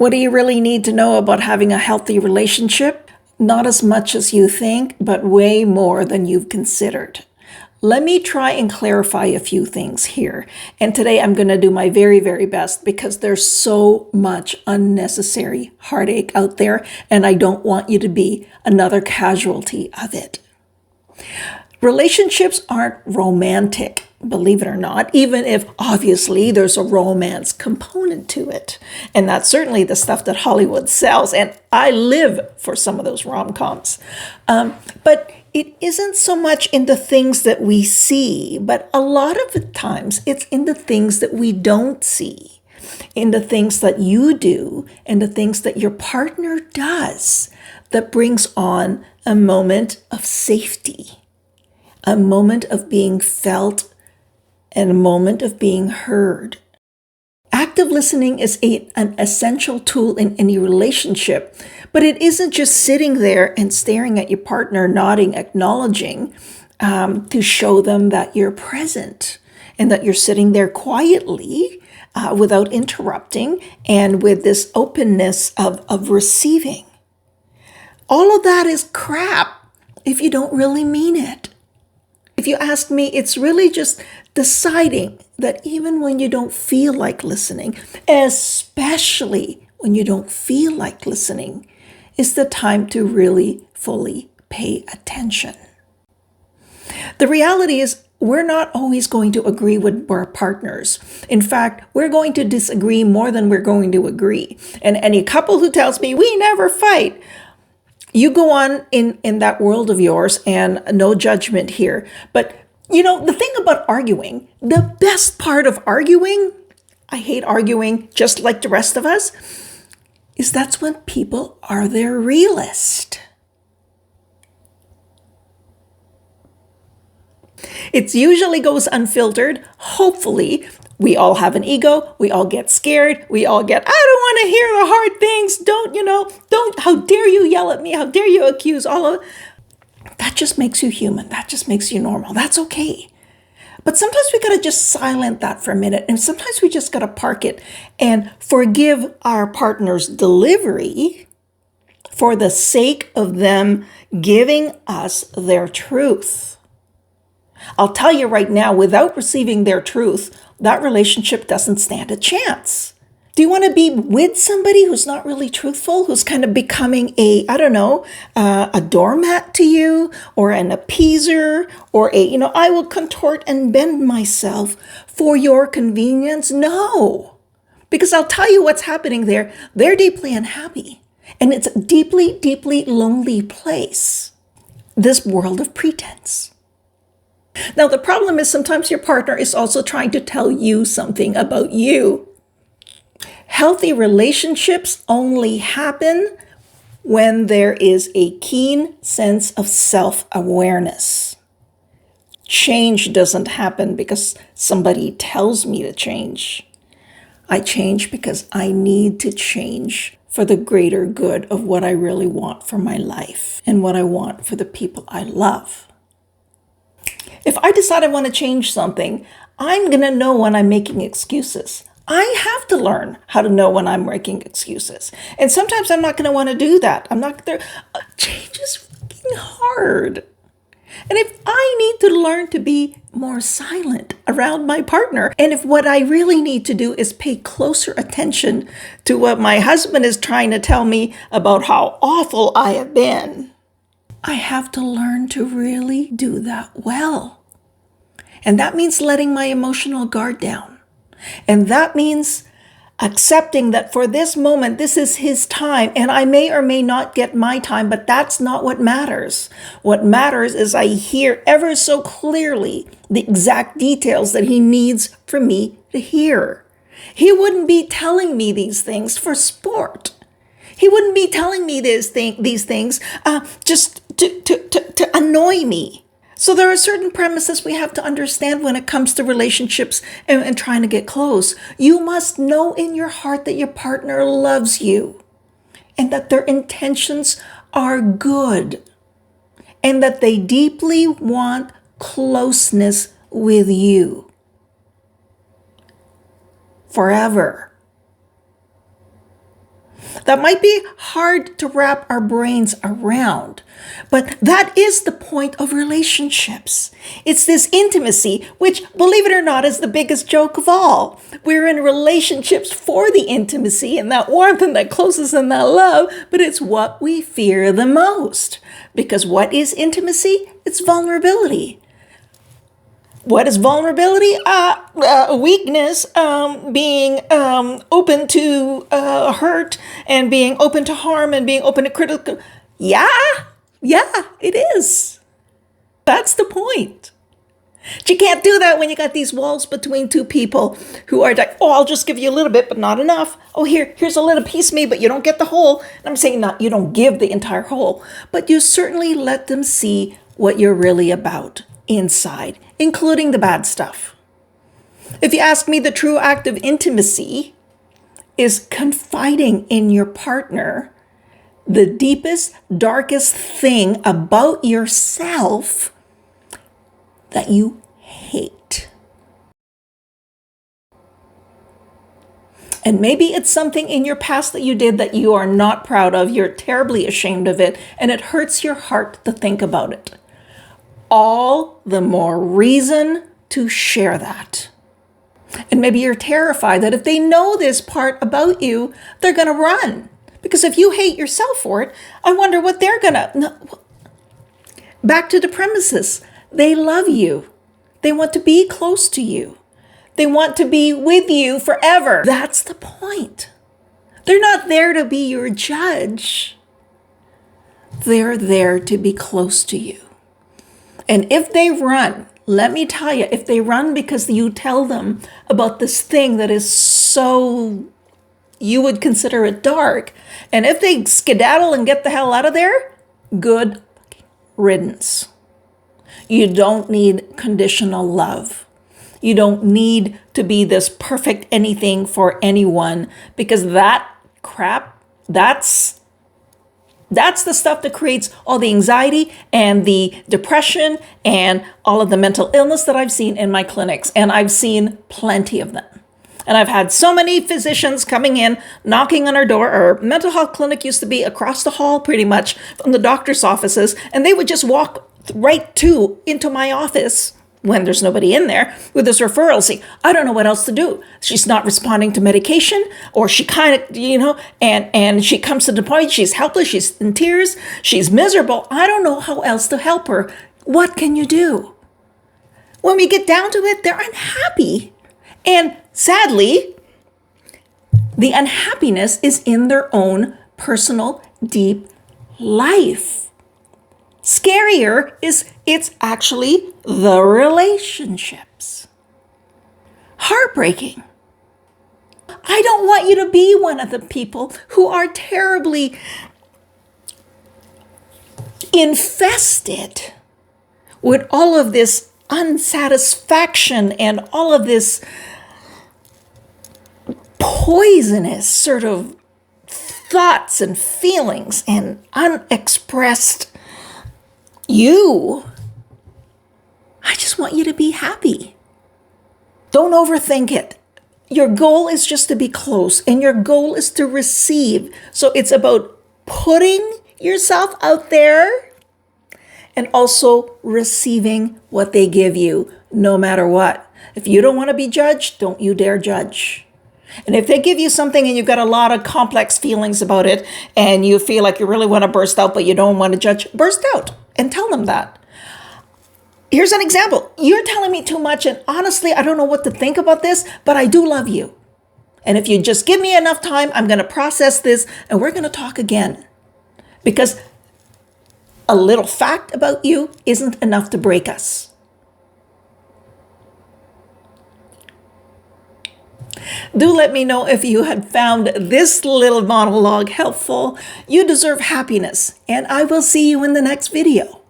What do you really need to know about having a healthy relationship? Not as much as you think, but way more than you've considered. Let me try and clarify a few things here. And today I'm going to do my very, very best because there's so much unnecessary heartache out there, and I don't want you to be another casualty of it. Relationships aren't romantic, believe it or not, even if obviously there's a romance component to it. And that's certainly the stuff that Hollywood sells. And I live for some of those rom-coms. But it isn't so much in the things that we see, but a lot of the times it's in the things that we don't see, in the things that you do and the things that your partner does that brings on a moment of safety, a moment of being felt, and a moment of being heard. Active listening is an essential tool in any relationship, but it isn't just sitting there and staring at your partner, nodding, acknowledging, to show them that you're present and that you're sitting there quietly without interrupting and with this openness of receiving. All of that is crap if you don't really mean it. If you ask me, it's really just deciding that even when you don't feel like listening, especially when you don't feel like listening, is the time to really fully pay attention. The reality is we're not always going to agree with our partners. In fact, we're going to disagree more than we're going to agree. And any couple who tells me we never fight, you go on in that world of yours, and no judgment here. But, the thing about arguing, the best part of arguing, I hate arguing just like the rest of us, is that's when people are their realist. It usually goes unfiltered. Hopefully, we all have an ego. We all get scared. We all get, I don't want to hear the hard things. Don't, how dare you yell at me? How dare you accuse all of, that just makes you human. That just makes you normal. That's okay. But sometimes we got to just silence that for a minute. And sometimes we just got to park it and forgive our partner's delivery for the sake of them giving us their truth. I'll tell you right now, without receiving their truth, that relationship doesn't stand a chance. Do you want to be with somebody who's not really truthful, who's kind of becoming a doormat to you, or an appeaser, or I will contort and bend myself for your convenience? No, because I'll tell you what's happening there. They're deeply unhappy, and it's a deeply, deeply lonely place, this world of pretense. Now, the problem is sometimes your partner is also trying to tell you something about you. Healthy relationships only happen when there is a keen sense of self-awareness. Change doesn't happen because somebody tells me to change. I change because I need to change for the greater good of what I really want for my life and what I want for the people I love. If I decide I want to change something, I'm going to know when I'm making excuses. I have to learn how to know when I'm making excuses. And sometimes I'm not going to want to do that. I'm not there. Change is fucking hard. And if I need to learn to be more silent around my partner, and if what I really need to do is pay closer attention to what my husband is trying to tell me about how awful I have been, I have to learn to really do that well. And that means letting my emotional guard down. And that means accepting that for this moment, this is his time, and I may or may not get my time, but that's not what matters. What matters is I hear ever so clearly the exact details that he needs for me to hear. He wouldn't be telling me these things for sport. He wouldn't be telling me these things just to annoy me. So there are certain premises we have to understand when it comes to relationships and trying to get close. You must know in your heart that your partner loves you and that their intentions are good and that they deeply want closeness with you forever. That might be hard to wrap our brains around, but that is the point of relationships. It's this intimacy, which, believe it or not, is the biggest joke of all. We're in relationships for the intimacy and that warmth and that closeness and that love, but it's what we fear the most. Because what is intimacy? It's vulnerability. What is vulnerability? Weakness, being open to hurt and being open to harm and being open to critical. Yeah, it is. That's the point. But you can't do that when you got these walls between two people who are like, oh, I'll just give you a little bit, but not enough. Oh, here's a little piece of me, but you don't get the whole. And I'm saying not you don't give the entire whole, but you certainly let them see what you're really about inside, including the bad stuff. If you ask me, the true act of intimacy is confiding in your partner the deepest, darkest thing about yourself that you hate. And maybe it's something in your past that you did that you are not proud of, you're terribly ashamed of it, and it hurts your heart to think about it. All the more reason to share that. And maybe you're terrified that if they know this part about you, they're going to run. Because if you hate yourself for it, I wonder what they're going to... No. Back to the premises. They love you. They want to be close to you. They want to be with you forever. That's the point. They're not there to be your judge. They're there to be close to you. And if they run, let me tell you, if they run because you tell them about this thing that is so, you would consider it dark, and if they skedaddle and get the hell out of there, good riddance. You don't need conditional love. You don't need to be this perfect anything for anyone, because that crap, that's the stuff that creates all the anxiety and the depression and all of the mental illness that I've seen in my clinics. And I've seen plenty of them. And I've had so many physicians coming in, knocking on our door. Our mental health clinic used to be across the hall pretty much from the doctor's offices. And they would just walk right into my office when there's nobody in there with this referral. See, I don't know what else to do. She's not responding to medication, or she kind of, and she comes to the point, she's helpless, she's in tears, she's miserable. I don't know how else to help her. What can you do? When we get down to it, they're unhappy. And sadly, the unhappiness is in their own personal, deep life. Scarier is it's actually the relationships. Heartbreaking. I don't want you to be one of the people who are terribly infested with all of this unsatisfaction and all of this poisonous sort of thoughts and feelings and unexpressed I just want you to be happy. Don't overthink it. Your goal is just to be close, and your goal is to receive. So it's about putting yourself out there and also receiving what they give you, no matter what. If you don't want to be judged, don't you dare judge. And if they give you something and you've got a lot of complex feelings about it and you feel like you really want to burst out, but you don't want to judge, burst out and tell them that. Here's an example. You're telling me too much, and honestly, I don't know what to think about this, but I do love you. And if you just give me enough time, I'm going to process this and we're going to talk again. Because a little fact about you isn't enough to break us. Do let me know if you had found this little monologue helpful. You deserve happiness, and I will see you in the next video.